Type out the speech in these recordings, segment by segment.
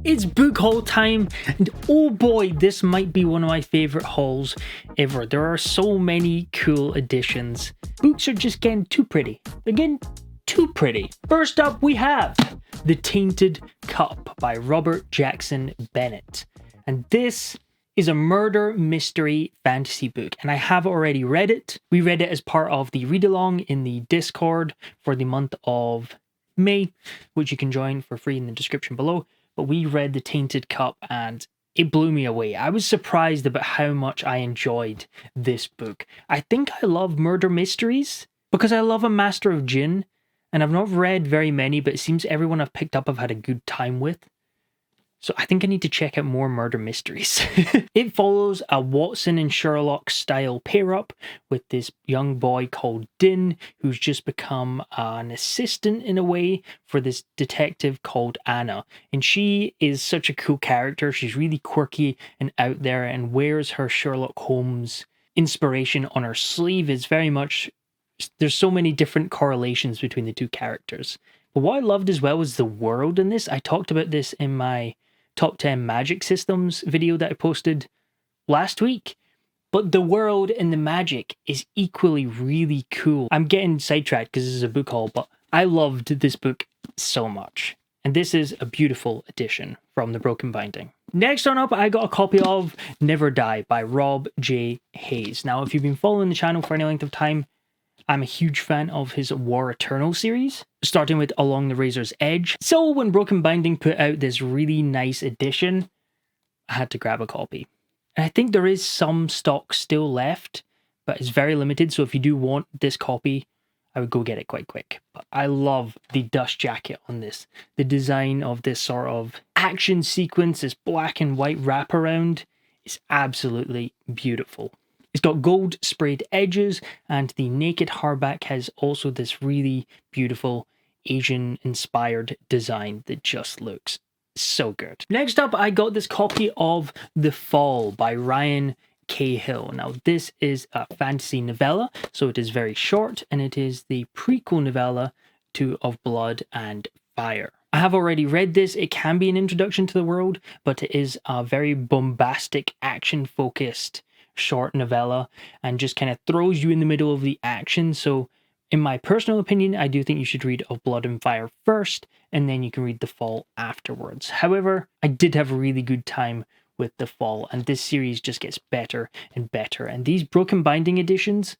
It's book haul time, and oh boy, this might be one of my favorite hauls ever. There are so many cool editions. Books are just getting too pretty. They're getting too pretty. First up, we have The Tainted Cup by Robert Jackson Bennett. And this is a murder mystery fantasy book, and I have already read it. We read it as part of the read-along in the Discord for the month of May, which you can join for free in the description below. But we read The Tainted Cup and it blew me away. I was surprised about how much I enjoyed this book. I think I love murder mysteries because I love A Master of Jinn, and I've not read very many, but it seems everyone I've picked up I've had a good time with. So I think I need to check out more murder mysteries. It follows a Watson and Sherlock style pair up with this young boy called Din, who's just become an assistant in a way for this detective called Anna. And she is such a cool character. She's really quirky and out there and wears her Sherlock Holmes inspiration on her sleeve. It's very much, there's so many different correlations between the two characters. But what I loved as well was the world in this. I talked about this in my top 10 magic systems video that I posted last week, but the world and the magic is equally really cool. I'm getting sidetracked because this is a book haul, but I loved this book so much. And this is a beautiful edition from the Broken Binding. Next on up, I got a copy of Never Die by Rob J. Hayes. Now, if you've been following the channel for any length of time, I'm a huge fan of his War Eternal series, starting with Along the Razor's Edge. So when Broken Binding put out this really nice edition, I had to grab a copy. And I think there is some stock still left, but it's very limited. So if you do want this copy, I would go get it quite quick. But I love the dust jacket on this. The design of this sort of action sequence, this black and white wraparound, is absolutely beautiful. It's got gold sprayed edges, and the naked hardback has also this really beautiful Asian-inspired design that just looks so good. Next up, I got this copy of The Fall by Ryan Cahill. Now, this is a fantasy novella, so it is very short, and it is the prequel novella to Of Blood and Fire. I have already read this. It can be an introduction to the world, but it is a very bombastic, action-focused short novella and just kind of throws you in the middle of the action. So in my personal opinion, I do think you should read Of Blood and Fire first, and then you can read The Fall afterwards. However, I did have a really good time with The Fall, and this series just gets better and better. And these Broken Binding editions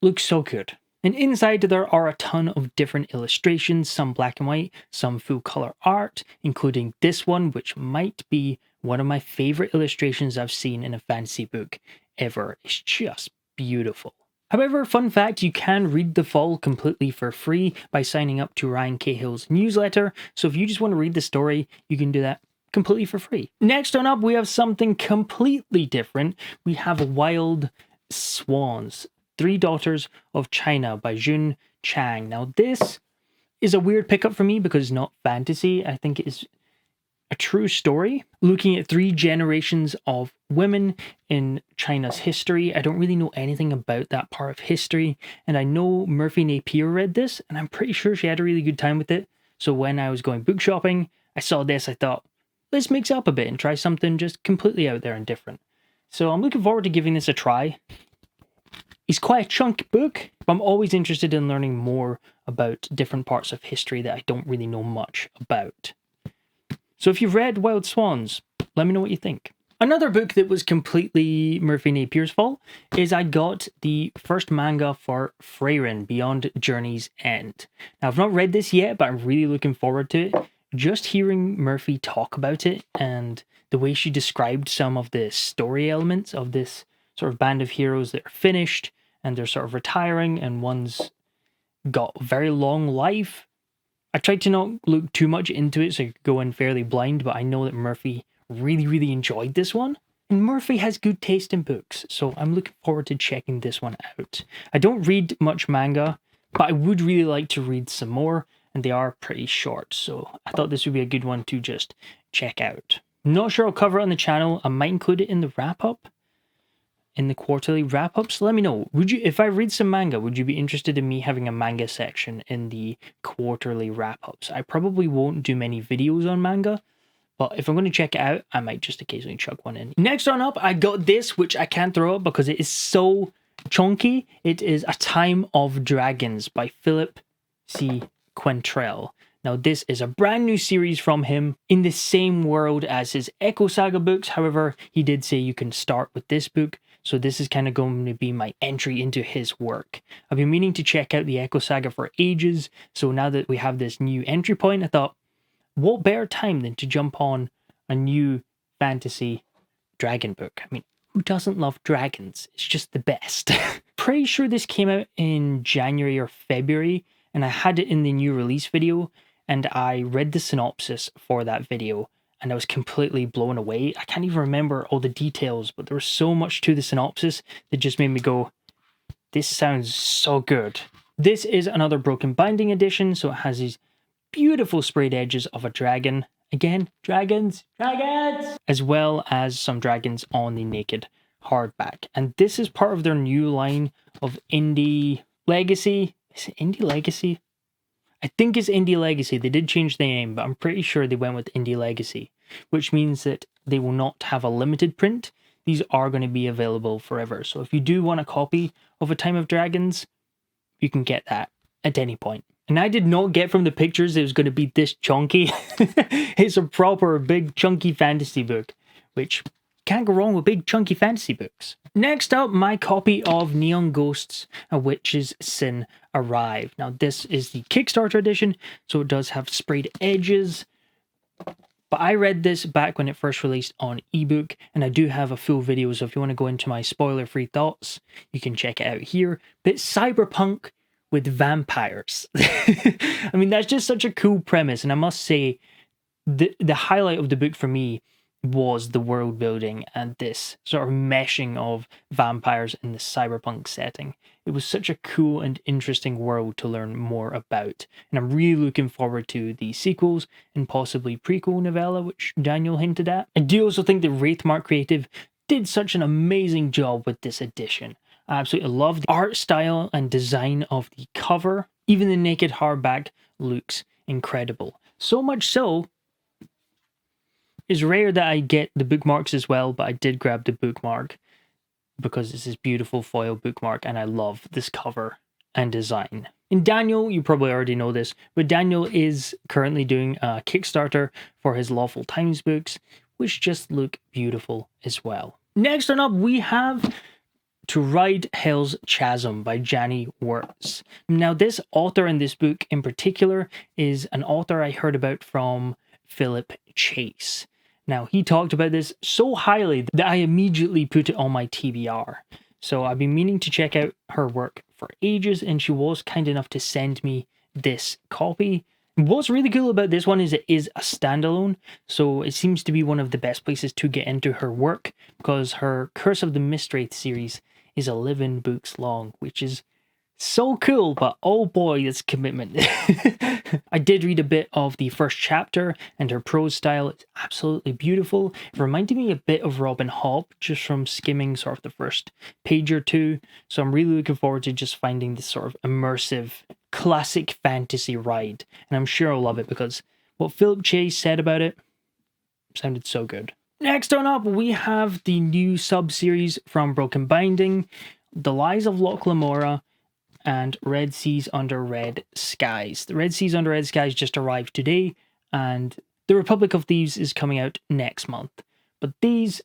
look so good. And inside there are a ton of different illustrations, some black and white, some full color art, including this one, which might be one of my favorite illustrations I've seen in a fantasy book ever. It's just beautiful. However, fun fact, you can read The Fall completely for free by signing up to Ryan Cahill's newsletter. So if you just want to read the story, you can do that completely for free. Next on up, we have something completely different. We have Wild Swans, Three Daughters of China by Jun Chang. Now, this is a weird pickup for me because it's not fantasy. I think it is a true story looking at 3 generations of women in China's history. I don't really know anything about that part of history, and I know Murphy Napier read this, and I'm pretty sure she had a really good time with it. So when I was going book shopping, I saw this, I thought, let's mix up a bit and try something just completely out there and different. So I'm looking forward to giving this a try. It's quite a chunky book, but I'm always interested in learning more about different parts of history that I don't really know much about. So if you've read Wild Swans, let me know what you think. Another book that was completely Murphy Napier's fault is I got the first manga for Freyrin, Beyond Journey's End. Now, I've not read this yet, but I'm really looking forward to it. Just hearing Murphy talk about it and the way she described some of the story elements of this sort of band of heroes that are finished and they're sort of retiring and one's got a very long life. I tried to not look too much into it so I could go in fairly blind, but I know that Murphy really enjoyed this one. And Murphy has good taste in books, so I'm looking forward to checking this one out. I don't read much manga, but I would really like to read some more, and they are pretty short, so I thought this would be a good one to just check out. Not sure I'll cover it on the channel. I might include it in the wrap-up. in the quarterly wrap-ups? Let me know. Would you, if I read some manga, would you be interested in me having a manga section in the quarterly wrap-ups? I probably won't do many videos on manga, but if I'm going to check it out, I might just occasionally chuck one in. Next on up, I got this, which I can't throw up because it is so chunky. It is A Time of Dragons by Philip C. Quantrell. Now, this is a brand new series from him in the same world as his Echo Saga books. However, he did say you can start with this book. So this is kind of going to be my entry into his work. I've been meaning to check out the Echo Saga for ages. So now that we have this new entry point, I thought, what better time than to jump on a new fantasy dragon book? I mean, who doesn't love dragons? It's just the best. Pretty sure this came out in January or February, and I had it in the new release video, and I read the synopsis for that video, and I was completely blown away. I can't even remember all the details, but there was so much to the synopsis that just made me go, this sounds so good. This is another broken binding edition, so it has these beautiful sprayed edges of a dragon. Again, dragons! As well as some dragons on the naked hardback. And this is part of their new line of Indie Legacy. Is it Indie Legacy? I think it's Indie Legacy. They did change the name, but I'm pretty sure they went with Indie Legacy, which means that they will not have a limited print. These are going to be available forever. So if you do want a copy of A Time of Dragons, you can get that at any point. And I did not get from the pictures it was going to be this chunky. It's a proper big chunky fantasy book, which can't go wrong with big chunky fantasy books. Next up, my copy of Neon Ghosts, A Witch's Sin arrived. Now this is the Kickstarter edition, so it does have sprayed edges. But I read this back when it first released on ebook, and I do have a full video, so if you want to go into my spoiler-free thoughts, you can check it out here. But Cyberpunk with vampires. I mean, that's just such a cool premise, and I must say, the highlight of the book for me was the world building and this sort of meshing of vampires in the cyberpunk setting. It was such a cool and interesting world to learn more about, and I'm really looking forward to the sequels and possibly prequel novella, which Daniel hinted at. I do also think that Wraithmark Creative did such an amazing job with this edition. I absolutely love the art style and design of the cover. Even the naked hardback looks incredible. So much so, it's rare that I get the bookmarks as well, but I did grab the bookmark because it's this beautiful foil bookmark and I love this cover and design. And Daniel, you probably already know this, but Daniel is currently doing a Kickstarter for his Lawful Times books, which just look beautiful as well. Next on up, we have To Ride Hell's Chasm by Jani Wirtz. Now, this author in this book in particular is an author I heard about from Philip Chase. Now, he talked about this so highly that I immediately put it on my TBR. So I've been meaning to check out her work for ages, and she was kind enough to send me this copy. What's really cool about this one is it is a standalone, so it seems to be one of the best places to get into her work, because her Curse of the Mistwraith series is 11 books long, which is so cool, but oh boy, it's commitment. I did read a bit of the first chapter, and her prose style is absolutely beautiful. It reminded me a bit of Robin Hobb, just from skimming sort of the first page or two. So I'm really looking forward to just finding this sort of immersive, classic fantasy ride. And I'm sure I'll love it, because what Philip Chase said about it sounded so good. Next on up, we have the new sub-series from Broken Binding, The Lies of Locke Lamora, and Red Seas Under Red Skies. The Red Seas Under Red Skies just arrived today, and The Republic of Thieves is coming out next month. But these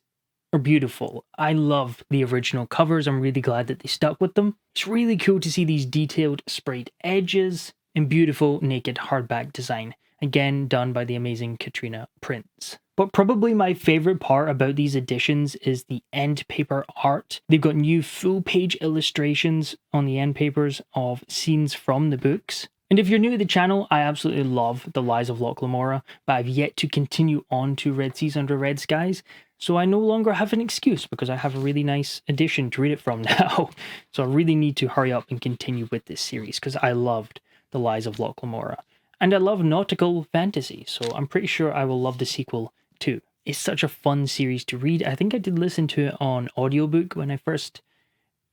are beautiful. I love the original covers. I'm really glad that they stuck with them. It's really cool to see these detailed sprayed edges and beautiful naked hardback design. Again, done by the amazing Katrina Prince. But probably my favorite part about these editions is the end paper art. They've got new full page illustrations on the end papers of scenes from the books. And if you're new to the channel, I absolutely love The Lies of Locke Lamora, but I've yet to continue on to Red Seas Under Red Skies, so I no longer have an excuse because I have a really nice edition to read it from now. So I really need to hurry up and continue with this series because I loved The Lies of Locke Lamora. And I love nautical fantasy, so I'm pretty sure I will love the sequel too. It's such a fun series to read. I think I did listen to it on audiobook when I first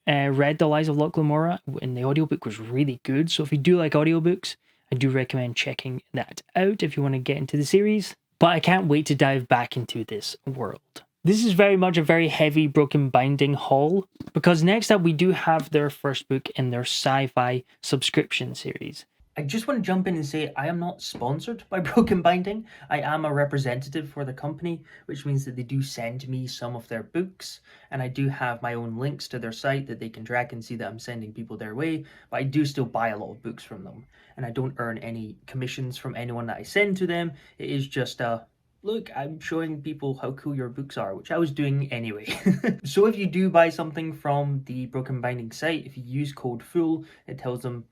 read The Lies of Locke Lamora, and the audiobook was really good. So if you do like audiobooks, I do recommend checking that out if you want to get into the series. But I can't wait to dive back into this world. This is very much a very heavy Broken Binding haul, because next up we do have their first book in their sci-fi subscription series. I just want to jump in and say I am not sponsored by Broken Binding. I am a representative for the company, which means that they do send me some of their books, and I do have my own links to their site that they can track and see that I'm sending people their way, but I do still buy a lot of books from them, and I don't earn any commissions from anyone that I send to them. It is just look, I'm showing people how cool your books are, which I was doing anyway. So if you do buy something from the Broken Binding site, if you use code FOOL, it tells them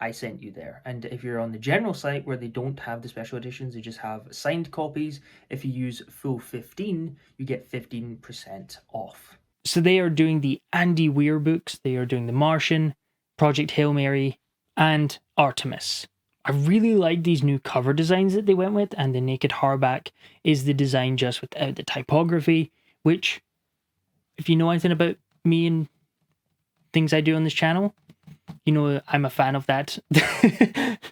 I sent you there. And if you're on the general site where they don't have the special editions, they just have signed copies, if you use FOOL15, you get 15% off. So they are doing the Andy Weir books, they are doing The Martian, Project Hail Mary, and Artemis. I really like these new cover designs that they went with, and the naked hardback is the design just without the typography, which, if you know anything about me and things I do on this channel, you know I'm a fan of that.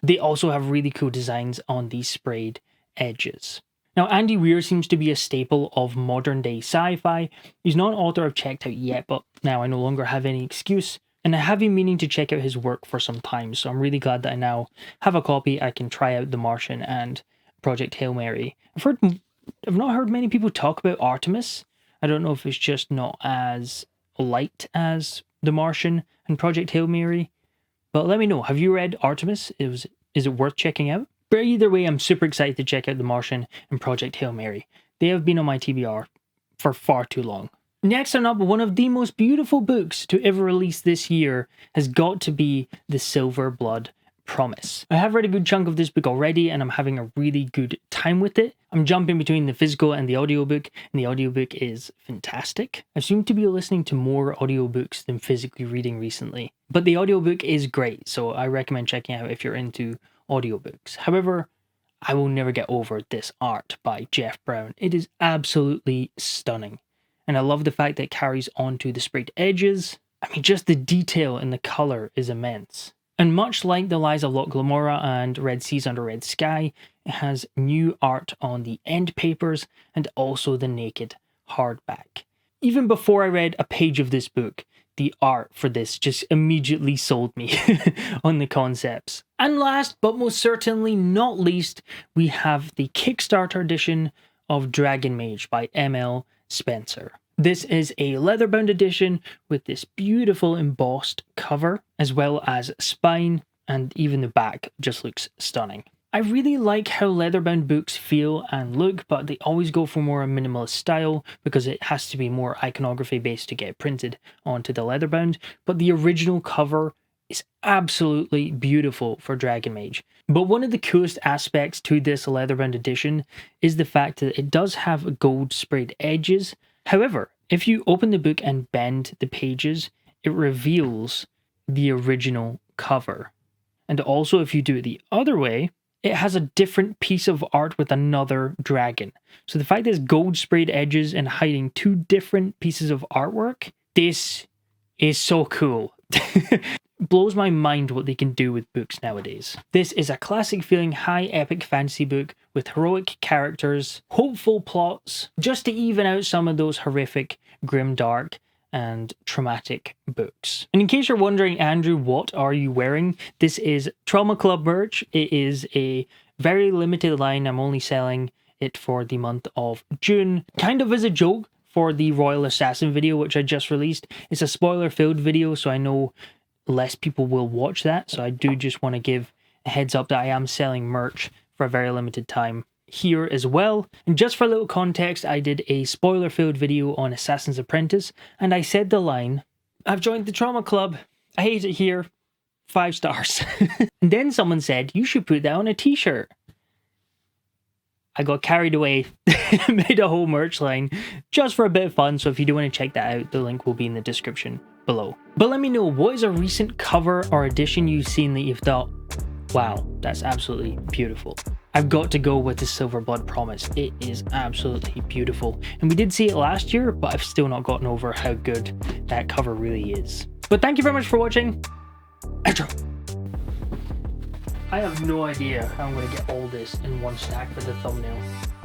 They also have really cool designs on these sprayed edges. Now, Andy Weir seems to be a staple of modern day sci-fi. He's not an author I've checked out yet, but now I no longer have any excuse. And I have been meaning to check out his work for some time, so I'm really glad that I now have a copy. I can try out The Martian and Project Hail Mary. I've not heard many people talk about Artemis. I don't know if it's just not as light as The Martian and Project Hail Mary, but let me know. Have you read Artemis? Is it worth checking out? But either way, I'm super excited to check out The Martian and Project Hail Mary. They have been on my TBR for far too long. Next on up, one of the most beautiful books to ever release this year has got to be The Silver Blood Promise. I have read a good chunk of this book already, and I'm having a really good time with it. I'm jumping between the physical and the audiobook, and the audiobook is fantastic. I seem to be listening to more audiobooks than physically reading recently, but the audiobook is great, so I recommend checking out if you're into audiobooks. However, I will never get over this art by Jeff Brown. It is absolutely stunning. And I love the fact that it carries on to the sprayed edges. I mean, just the detail and the colour is immense. And much like The Lies of Locke Lamora and Red Seas Under Red Sky, it has new art on the end papers and also the naked hardback. Even before I read a page of this book, the art for this just immediately sold me on the concepts. And last but most certainly not least, we have the Kickstarter edition of Dragon Mage by ML Spencer. This is a leatherbound edition with this beautiful embossed cover, as well as spine, and even the back just looks stunning. I really like how leatherbound books feel and look, but they always go for more a minimalist style because it has to be more iconography based to get printed onto the leatherbound. But the original cover is absolutely beautiful for Dragon Mage. But one of the coolest aspects to this leatherbound edition is the fact that it does have gold sprayed edges. However, if you open the book and bend the pages, it reveals the original cover. And also, if you do it the other way, it has a different piece of art with another dragon. So the fact that it's gold sprayed edges and hiding two different pieces of artwork, this is so cool. Blows my mind what they can do with books nowadays. This is a classic feeling high epic fantasy book with heroic characters, hopeful plots, just to even out some of those horrific, grim, dark, and traumatic books. And in case you're wondering, Andrew, what are you wearing? This is Trauma Club merch. It is a very limited line. I'm only selling it for the month of June, kind of as a joke for the Royal Assassin video, which I just released. It's a spoiler-filled video, so I know less people will watch that, so I do just want to give a heads up that I am selling merch for a very limited time here as well. And just for a little context, I did a spoiler-filled video on Assassin's Apprentice, and I said the line, "I've joined the Trauma Club, I hate it here, 5 stars." And then someone said, "You should put that on a t-shirt." I got carried away, made a whole merch line just for a bit of fun, so if you do want to check that out, the link will be in the description below. But let me know, what is a recent cover or edition you've seen that you've thought, wow, that's absolutely beautiful? I've got to go with the Silver Blood Promise. It is absolutely beautiful. And we did see it last year, but I've still not gotten over how good that cover really is. But thank you very much for watching. Outro. I have no idea how I'm going to get all this in one stack for the thumbnail.